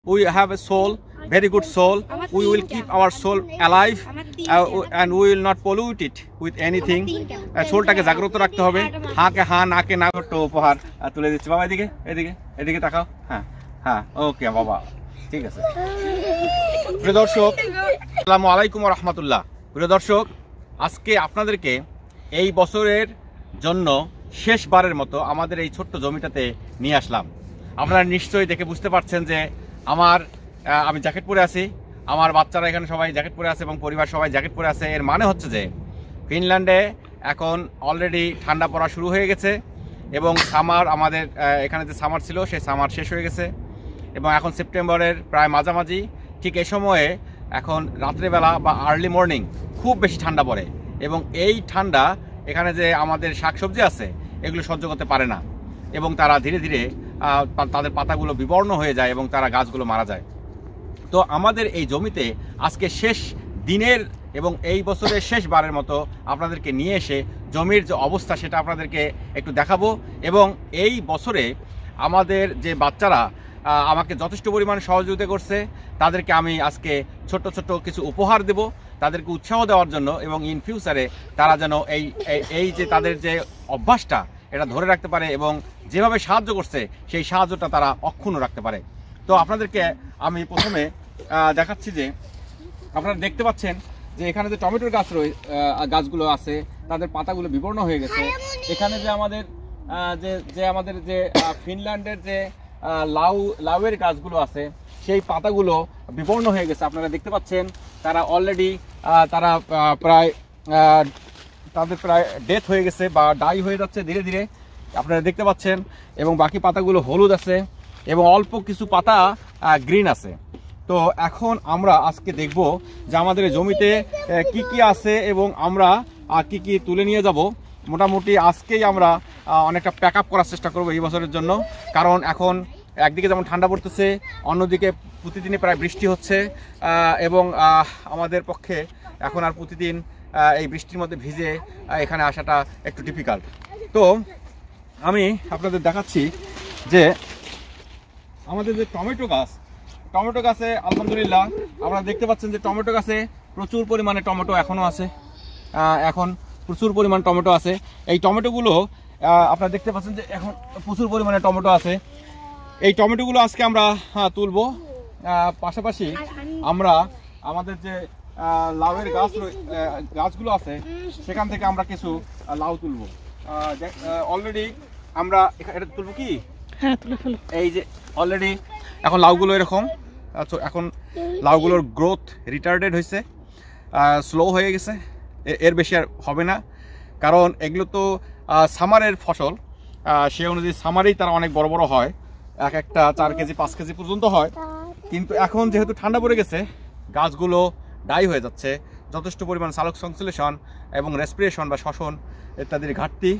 we have a soul, very good soul. We will keep our soul alive and we will not pollute it with anything. সোলটাকে জাগ্রত রাখতে হবে। হাঁকে হাঁ, নাকে না। ছোট্ট উপহার তুলে দিচ্ছি বাবা। এদিকে এদিকে এদিকে তাকাও। হ্যাঁ হ্যাঁ, ওকে বাবা, ঠিক আছে। প্রিয় দর্শক, আসসালামু আলাইকুম ওয়া রাহমাতুল্লাহ। প্রিয় দর্শক, আজকে আপনাদেরকে এই বছরের জন্য শেষবারের মতো আমাদের এই ছোট্ট জমিটাতে নিয়ে আসলাম। আপনারা নিশ্চয়ই দেখে বুঝতে পারছেন যে আমি জ্যাকেট পরে আছি, আমার বাচ্চারা এখানে সবাই জ্যাকেট পরে আছে এবং পরিবার সবাই জ্যাকেট পরে আছে। এর মানে হচ্ছে যে ফিনল্যান্ডে এখন অলরেডি ঠান্ডা পড়া শুরু হয়ে গেছে এবং সামার, আমাদের এখানে যে সামার ছিল সেই সামার শেষ হয়ে গেছে এবং এখন সেপ্টেম্বরের প্রায় মাঝামাঝি। ঠিক এই সময়ে এখন রাত্রেবেলা বা আর্লি মর্নিং খুব বেশি ঠান্ডা পড়ে এবং এই ঠান্ডা এখানে যে আমাদের শাকসবজি আছে এগুলো সহ্য করতে পারে না এবং তারা ধীরে ধীরে তাদের পাতাগুলো বিবর্ণ হয়ে যায় এবং তারা গাছগুলো মারা যায়। তো আমাদের এই জমিতে আজকে শেষ দিনের এবং এই বছরের শেষবারের মতো আপনাদেরকে নিয়ে এসে জমির যে অবস্থা সেটা আপনাদেরকে একটু দেখাবো এবং এই বছরে আমাদের যে বাচ্চারা আমাকে যথেষ্ট পরিমাণে সহযোগিতা করছে তাদেরকে আমি আজকে ছোট্ট ছোট্ট কিছু উপহার দেব তাদেরকে উৎসাহ দেওয়ার জন্য এবং ইন ফিউচারে তারা যেন এই যে তাদের যে অভ্যাসটা এটা ধরে রাখতে পারে এবং যেভাবে সাহায্য করছে সেই সাহায্যটা তারা অক্ষুণ্ণ রাখতে পারে। তো আপনাদেরকে আমি প্রথমে দেখাচ্ছি যে আপনারা দেখতে পাচ্ছেন যে এখানে যে টমেটোর গাছগুলো আছে তাদের পাতাগুলো বিবর্ণ হয়ে গেছে। এখানে যে আমাদের যে ফিনল্যান্ডের যে লাউয়ের গাছগুলো আছে সেই পাতাগুলো বিবর্ণ হয়ে গেছে। আপনারা দেখতে পাচ্ছেন তারা অলরেডি তাদের প্রায় ডেথ হয়ে গেছে বা ডাই হয়ে যাচ্ছে ধীরে ধীরে, আপনারা দেখতে পাচ্ছেন। এবং বাকি পাতাগুলো হলুদ আছে এবং অল্প কিছু পাতা গ্রিন আছে। তো এখন আমরা আজকে দেখব যে আমাদের জমিতে কি কি আছে এবং আমরা কি কি তুলে নিয়ে যাব। মোটামুটি আজকেই আমরা অনেকটা প্যাক আপ করার চেষ্টা করব এই বছরের জন্য, কারণ এখন একদিকে যেমন ঠান্ডা পড়তেছে অন্যদিকে প্রতিদিনই প্রায় বৃষ্টি হচ্ছে এবং আমাদের পক্ষে এখন আর প্রতিদিন এই বৃষ্টির মধ্যে ভিজে এখানে আসাটা একটু ডিফিকাল্ট। তো আমি আপনাদের দেখাচ্ছি যে আমাদের যে টমেটো গাছে আলহামদুলিল্লাহ আপনারা দেখতে পাচ্ছেন যে টমেটো গাছে প্রচুর পরিমাণে টমেটো এখনও আছে। এখন প্রচুর পরিমাণ টমেটো আছে। এই টমেটোগুলো আপনারা দেখতে পাচ্ছেন যে এখন প্রচুর পরিমাণে টমেটো আছে। এই টমেটোগুলো আজকে আমরা তুলবো। পাশাপাশি আমরা আমাদের যে লাউয়ের গাছগুলো আছে সেখান থেকে আমরা কিছু লাউ তুলবো। অলরেডি আমরা এটা তুলবো কি? হ্যাঁ, তুলে ফেলো। এই যে অলরেডি এখন লাউগুলো এরকম, এখন লাউগুলোর গ্রোথ রিটার্ডেড হয়েছে, স্লো হয়ে গেছে, এর বেশি আর হবে না, কারণ এগুলো তো সামারের ফসল। সে অনুযায়ী সামারেই তারা অনেক বড় বড় হয়, এক একটা 4 কেজি 5 কেজি পর্যন্ত হয়। কিন্তু এখন যেহেতু ঠান্ডা পড়ে গেছে গাছগুলো ডাই হয়ে যাচ্ছে, যথেষ্ট পরিমাণ সালোক সংশ্লেষণ এবং রেসপিরেশন বা শ্বসন ইত্যাদির ঘাটতি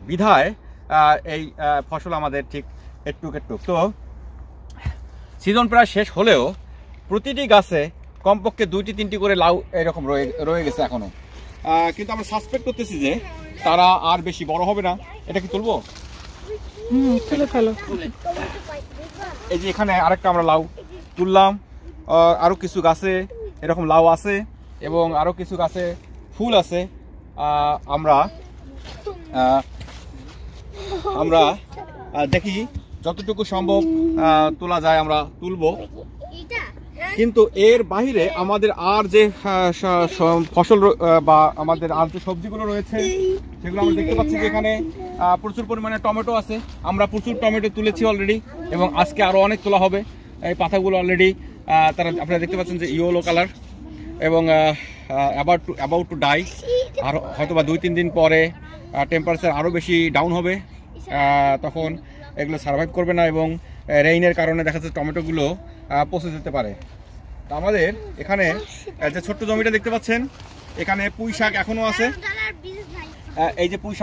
বিধায় এই ফসল আমাদের ঠিক একটু। তো সিজন প্রায় শেষ হলেও প্রতিটি গাছে কমপক্ষে 2-3টি করে লাউ এরকম রয়ে গেছে এখনো। কিন্তু আমরা সাসপেক্ট করতেছি যে তারা আর বেশি বড় হবে না। এটা কি তুলবো? এই যে এখানে আরেকটা আমরা লাউ তুললাম। আরো কিছু গাছে এরকম লাউ আছে এবং আরো কিছু গাছে ফুল আছে। আমরা দেখি যতটুকু সম্ভব তোলা যায় আমরা তুলবো। কিন্তু এর বাইরে আমাদের আর যে ফসল বা আমাদের আর যে সবজিগুলো রয়েছে সেগুলো আমরা দেখতে পাচ্ছি যে এখানে প্রচুর পরিমাণে টমেটো আছে। আমরা প্রচুর টমেটো তুলেছি অলরেডি এবং আজকে আরো অনেক তোলা হবে। এই পাতাগুলো অলরেডি আপনারা দেখতে পাচ্ছেন যে ইয়েলো কালার এবং অ্যাবাউট টু ডাই। আর হয়তো বা 2-3 দিন পরে টেম্পারেচার আরও বেশি ডাউন হবে, তখন এগুলো সার্ভাইভ করবে না এবং রেইনের কারণে দেখা যাচ্ছে টমেটোগুলো পচে যেতে পারে। তো আমাদের এখানে যে ছোট্ট জমিটা দেখতে পাচ্ছেন এখানে পুঁই শাক এখনও আছে। এই যে পুঁই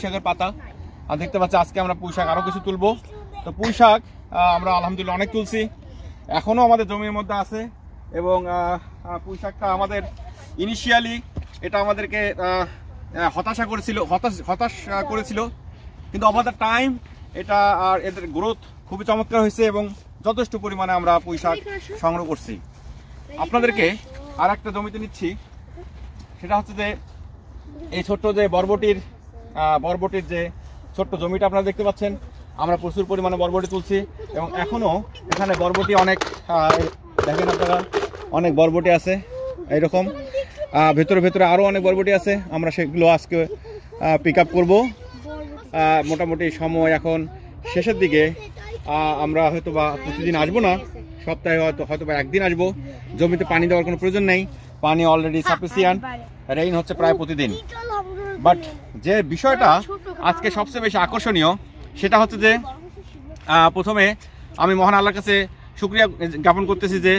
শাকের পাতা দেখতে পাচ্ছি। আজকে আমরা পুঁই শাক আরও কিছু তুলবো। তো পুঁই শাক আমরা আলহামদুলিল্লাহ অনেক তুলছি, এখনও আমাদের জমির মধ্যে আছে এবং পুঁই শাকটা আমাদের ইনিশিয়ালি এটা আমাদেরকে হতাশ করেছিল, কিন্তু ওভার দ্য টাইম এটা আর এদের গ্রোথ খুবই চমৎকার হয়েছে এবং যথেষ্ট পরিমাণে আমরা পুঁই শাক সংগ্রহ করছি। আপনাদেরকে আর একটা জমিতে নিচ্ছি, সেটা হচ্ছে যে এই ছোট্ট যে বরবটির যে ছোট্ট জমিটা আপনারা দেখতে পাচ্ছেন, আমরা প্রচুর পরিমাণে বরবটি তুলছি এবং এখনো এখানে বরবটি অনেক দেখেন আপনারা, অনেক বরবটি আছে এইরকম, ভেতরে আরও অনেক বরবটি আছে। আমরা সেগুলো আজকে পিক আপ করবো। মোটামুটি সময় এখন শেষের দিকে, আমরা হয়তো বা প্রতিদিন আসবো না, সপ্তাহে হয়তো বা একদিন আসবো। জমিতে পানি দেওয়ার কোনো প্রয়োজন নেই, পানি অলরেডি সাফিসিয়েন্ট, রেইন হচ্ছে প্রায় প্রতিদিন। বাট যে বিষয়টা আজকে সবচেয়ে বেশি আকর্ষণীয় সেটা হচ্ছে যে প্রথমে আমি মহান আল্লাহর কাছে শুকরিয়া জ্ঞাপন করতেছি যে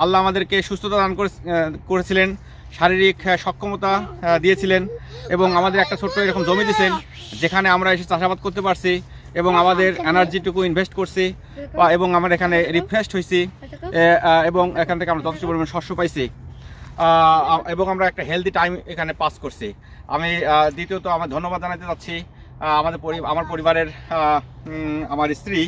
আল্লাহ আমাদেরকে সুস্থতা দান করেছিলেন, শারীরিক সক্ষমতা দিয়েছিলেন এবং আমাদের একটা ছোট্ট এরকম জমি দিয়েছেন যেখানে আমরা এসে চাষাবাদ করতে পারছি এবং আমাদের এনার্জিটুকু ইনভেস্ট করছি এবং আমরা এখানে রিফ্রেশড হয়েছি এবং এখান থেকে আমরা যথেষ্ট পরিমাণে শস্য পাইছি এবং আমরা একটা হেলদি টাইম এখানে পাস করছি। আমি দ্বিতীয়ত আমার ধন্যবাদ জানাতে চাচ্ছি আমার পরিবারের আমার স্ত্রী,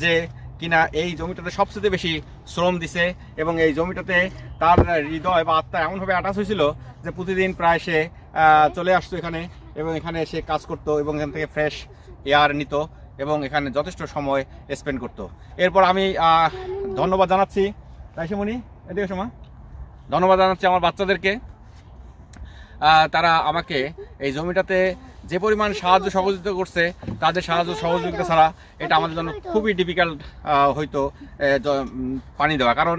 যে কিনা এই জমিটাতে সবচেয়ে বেশি শ্রম দিছে এবং এই জমিটাতে তার হৃদয় বা আত্মা এমনভাবে অ্যাটাচ হয়েছিল যে প্রতিদিন প্রায় সে চলে আসতো এখানে এবং এখানে সে কাজ করতো এবং এখান থেকে ফ্রেশ এয়ার নিত এবং এখানে যথেষ্ট সময় স্পেন্ড করতো। এরপর আমি ধন্যবাদ জানাচ্ছি রাইসেমণি, এদিকে সময় ধন্যবাদ জানাচ্ছি আমার বাচ্চাদেরকে। তারা আমাকে এই জমিটাতে যে পরিমাণ সাহায্য সহযোগিতা করছে, তাদের সাহায্য সহযোগিতা ছাড়া এটা আমাদের জন্য খুবই ডিফিকাল্ট হয়তো পানি দেওয়া। কারণ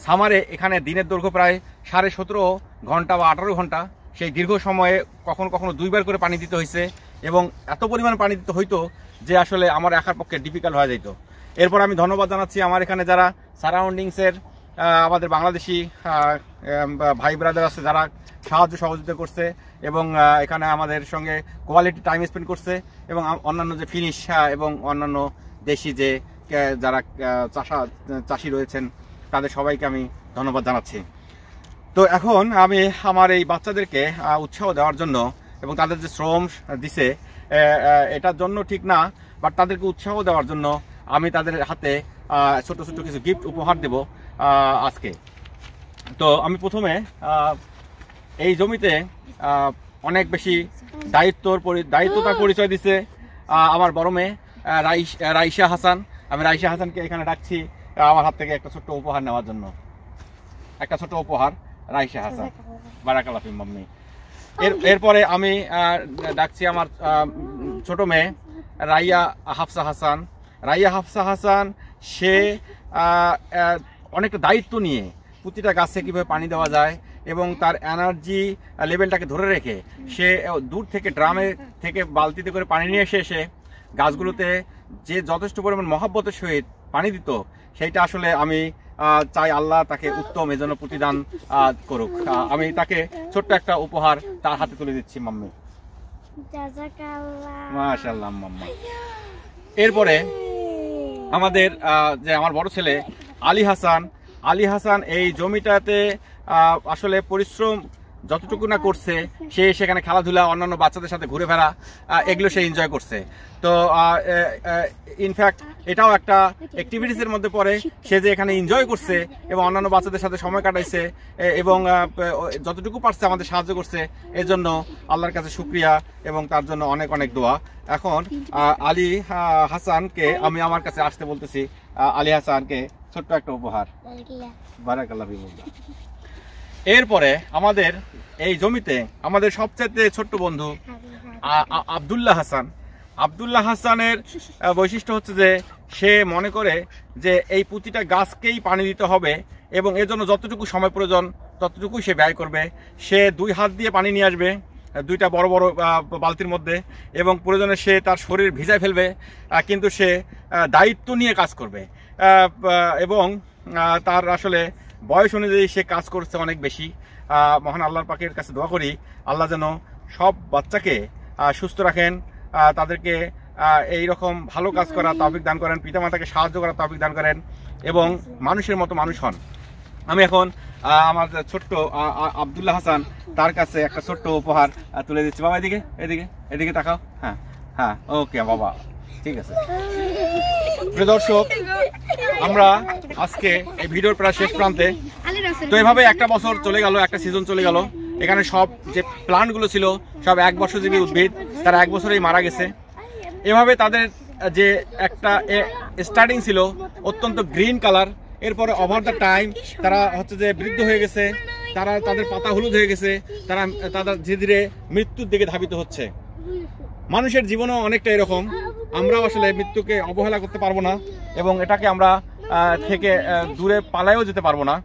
সামারে এখানে দিনের দৈর্ঘ্য প্রায় 17.5 ঘন্টা বা 18 ঘন্টা, সেই দীর্ঘ সময়ে কখনো 2 বার করে পানি দিতে হয়েছে এবং এত পরিমাণ পানি দিতে হইতো যে আসলে আমার একার পক্ষে ডিফিকাল্ট হয়ে যেত। এরপর আমি ধন্যবাদ জানাচ্ছি আমার এখানে যারা সারাউন্ডিংসের আমাদের বাংলাদেশি ভাই ব্রাদার আছে, যারা সাহায্য সহযোগিতা করছে এবং এখানে আমাদের সঙ্গে কোয়ালিটি টাইম স্পেন্ড করছে এবং অন্যান্য যে ফিনিশ এবং অন্যান্য দেশি যে যারা চাষি রয়েছেন তাদের সবাইকে আমি ধন্যবাদ জানাচ্ছি। তো এখন আমি আমার এই বাচ্চাদেরকে উৎসাহ দেওয়ার জন্য এবং তাদের যে শ্রম দিছে এটার জন্য ঠিক না, বাট তাদেরকে উৎসাহ দেওয়ার জন্য আমি তাদের হাতে ছোট ছোট কিছু গিফট উপহার দেব আজকে। তো আমি প্রথমে এই জমিতে অনেক বেশি দায়িত্বতার পরিচয় দিছে আমার বড় মেয়ে রাইসা হাসান। আমি রাইসা হাসানকে এখানে ডাকছি আমার হাত থেকে একটা ছোট্ট উপহার নেওয়ার জন্য। একটা ছোট্ট উপহার রাইসা হাসান, বারাকাল্লাহ ফিক মাম্মি। এরপরে আমি ডাকছি আমার ছোট মেয়ে রাইয়া হাফসা হাসান। রাইয়া হাফসা হাসান সে অনেকটা দায়িত্ব নিয়ে প্রতিটা গাছে কীভাবে পানি দেওয়া যায় এবং তার এনার্জি লেভেলটাকে ধরে রেখে সে দূর থেকে ড্রামে থেকে বালতিতে করে পানি নিয়ে এসে গাছগুলোতে যে যথেষ্ট পরিমাণ মহাব্বতের সহিত পানি দিত, সেইটা আসলে আমি চাই আল্লাহ তাকে উত্তম এজন্য প্রতিদান করুক। আমি তাকে ছোট্ট একটা উপহার তার হাতে তুলে দিচ্ছি মাম্মি। মাশাআল্লাহ মাম্মা। এরপরে আমাদের যে আমার বড় ছেলে আলী হাসান এই জমিটাতে আসলে পরিশ্রম যতটুকু না করছে, সে সেখানে খেলাধুলা, অন্যান্য বাচ্চাদের সাথে ঘুরে ফেরা, এগুলো সে এনজয় করছে। তো ইনফ্যাক্ট এটাও একটা অ্যাক্টিভিটিসের মধ্যে পড়ে, সে যে এখানে এনজয় করছে এবং অন্যান্য বাচ্চাদের সাথে সময় কাটাইছে এবং যতটুকু পারছে আমাদের সাহায্য করছে, এর জন্য আল্লাহর কাছে শুকরিয়া এবং তার জন্য অনেক অনেক দোয়া। এখন আলী হাসানকে আমি আমার কাছে আসতে বলতেছি। আলী হাসানকে ছোট্ট একটা উপহার। বারাকাল্লাহ ফিকুল্লাহ। এরপরে আমাদের এই জমিতে আমাদের সবচেয়ে ছোট্ট বন্ধু আব্দুল্লাহ হাসানের বৈশিষ্ট্য হচ্ছে যে সে মনে করে যে এই প্রতিটা গাছকেই পানি দিতে হবে এবং এর জন্য যতটুকু সময় প্রয়োজন ততটুকুই সে ব্যয় করবে। সে 2 হাত দিয়ে পানি নিয়ে আসবে 2টা বড় বড় বালতির মধ্যে এবং প্রয়োজনে সে তার শরীর ভিজায় ফেলবে, কিন্তু সে দায়িত্ব নিয়ে কাজ করবে এবং তার আসলে বয়স অনুযায়ী সে কাজ করছে অনেক বেশি। মহান আল্লাহর পাকের কাছে দোয়া করি আল্লাহ যেন সব বাচ্চাকে সুস্থ রাখেন, তাদেরকে এই রকম ভালো কাজ করা তৌফিক দান করেন, পিতামাতাকে সাহায্য করা তৌফিক দান করেন এবং মানুষের মতো মানুষ হন। আমি এখন আমার ছোট্ট আব্দুল্লাহ হাসান তার কাছে একটা ছোট্ট উপহার তুলে দিচ্ছি। বাবা এদিকে তাকাও। হ্যাঁ ওকে বাবা, ঠিক আছে। প্রিয় দর্শক, আমরা আজকে এই ভিডিওর প্রায় শেষ প্রান্তে। তো এভাবে একটা বছর চলে গেল, একটা সিজন চলে গেল। এখানে সব যে প্লান্টগুলো ছিল সব 1 বর্ষজীবী উদ্ভিদ, তারা 1 বছরেই মারা গেছে। এভাবে তাদের যে একটা স্টার্টিং ছিল অত্যন্ত গ্রিন কালার, এরপরে ওভার দ্য টাইম তারা হচ্ছে যে বৃদ্ধ হয়ে গেছে, তাদের পাতা হলুদ হয়ে গেছে, তারা ধীরে ধীরে মৃত্যুর দিকে ধাবিত হচ্ছে। মানুষের জীবনও অনেকটা এরকম, আমরাও আসলে মৃত্যুকে অবহেলা করতে পারবো না এবং এটাকে আমরা থেকে দূরে পালাইও যেতে পারবো না।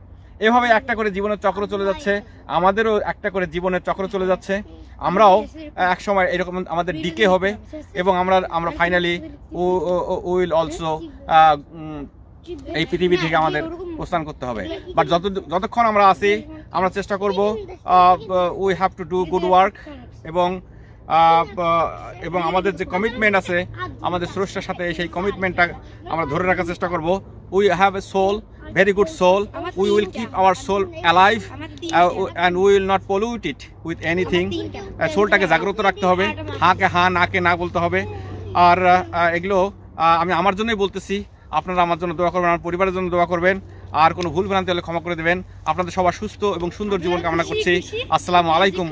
এভাবে একটা করে জীবনের চক্র চলে যাচ্ছে, আমাদেরও একটা করে জীবনের চক্র চলে যাচ্ছে। আমরাও এক সময় এরকম আমাদের ডিকে হবে এবং আমরা ফাইনালি উইল অলসো এই পৃথিবী থেকে আমাদের প্রস্থান করতে হবে। বাট যতক্ষণ আমরা আছি আমরা চেষ্টা করব, we have to do good work এবং আমাদের যে কমিটমেন্ট আছে আমাদের স্রষ্টার সাথে, সেই কমিটমেন্টটা আমরা ধরে রাখার চেষ্টা করব। We have a soul, very good soul. We will keep our soul alive and we will not pollute it with anything. সোলটাকে জাগ্রত রাখতে হবে, হাঁকে হা নাকে না বলতে হবে। আর এগুলো আমি আমার জন্যই বলতেছি, আপনারা আমার জন্য দোয়া করবেন, আমার পরিবারের জন্য দোয়া করবেন। আর কোনো ভুল ভ্রান্তি হলে ক্ষমা করে দেবেন। আপনাদের সবার সুস্থ এবং সুন্দর জীবন কামনা করছি। আসসালামু আলাইকুম।